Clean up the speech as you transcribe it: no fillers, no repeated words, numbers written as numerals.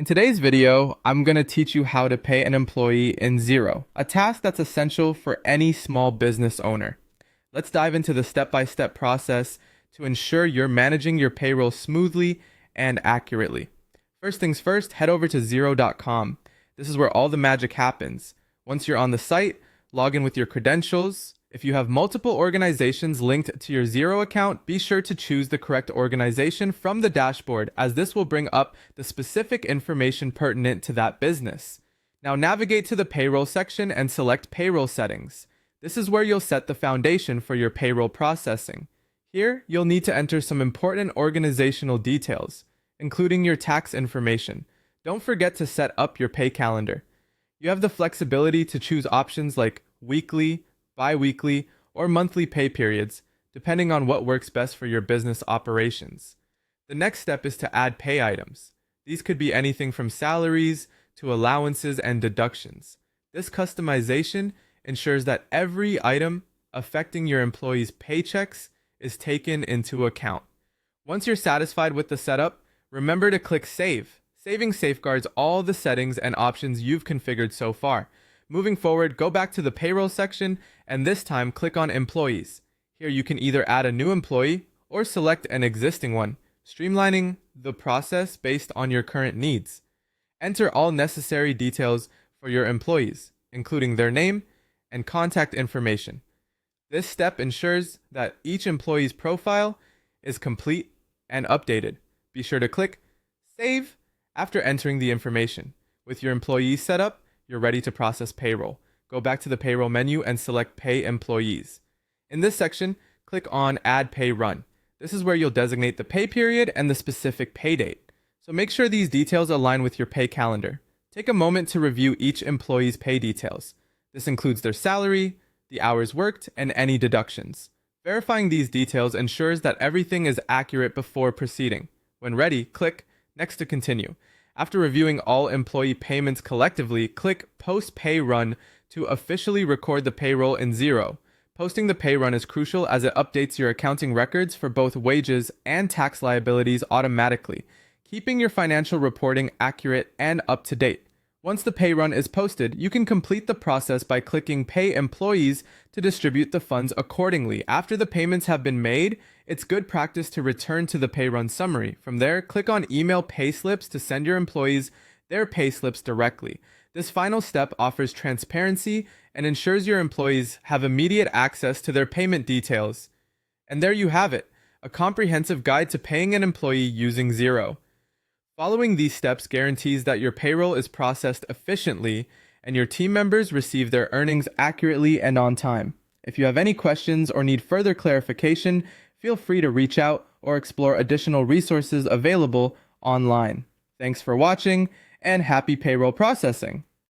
In today's video, I'm going to teach you how to pay an employee in Xero, a task that's essential for any small business owner. Let's dive into the step-by-step process to ensure you're managing your payroll smoothly and accurately. First things first, head over to Xero.com. This is where all the magic happens. Once you're on the site, log in with your credentials. If you have multiple organizations linked to your Xero account, be sure to choose the correct organization from the dashboard, as this will bring up the specific information pertinent to that business. Now navigate to the payroll section and select payroll settings. This is where you'll set the foundation for your payroll processing. Here, you'll need to enter some important organizational details, including your tax information. Don't forget to set up your pay calendar. You have the flexibility to choose options like weekly, bi-weekly, or monthly pay periods, depending on what works best for your business operations. The next step is to add pay items. These could be anything from salaries to allowances and deductions. This customization ensures that every item affecting your employees' paychecks is taken into account. Once you're satisfied with the setup, remember to click Save. Saving safeguards all the settings and options you've configured so far. Moving forward, go back to the payroll section and this time click on Employees. Here you can either add a new employee or select an existing one, streamlining the process based on your current needs. Enter all necessary details for your employees, including their name and contact information. This step ensures that each employee's profile is complete and updated. Be sure to click Save after entering the information. With your employees set up, you're ready to process payroll. Go back to the payroll menu and select Pay Employees. In this section, click on Add Pay Run. This is where you'll designate the pay period and the specific pay date. So make sure these details align with your pay calendar. Take a moment to review each employee's pay details. This includes their salary, the hours worked, and any deductions. Verifying these details ensures that everything is accurate before proceeding. When ready, click Next to continue. After reviewing all employee payments collectively, click Post Pay Run to officially record the payroll in Xero. Posting the pay run is crucial as it updates your accounting records for both wages and tax liabilities automatically, keeping your financial reporting accurate and up to date. Once the pay run is posted, you can complete the process by clicking Pay Employees to distribute the funds accordingly. After the payments have been made, it's good practice to return to the pay run summary. From there, click on Email Payslips to send your employees their payslips directly. This final step offers transparency and ensures your employees have immediate access to their payment details. And there you have it, a comprehensive guide to paying an employee using Xero. Following these steps guarantees that your payroll is processed efficiently and your team members receive their earnings accurately and on time. If you have any questions or need further clarification, feel free to reach out or explore additional resources available online. Thanks for watching and happy payroll processing!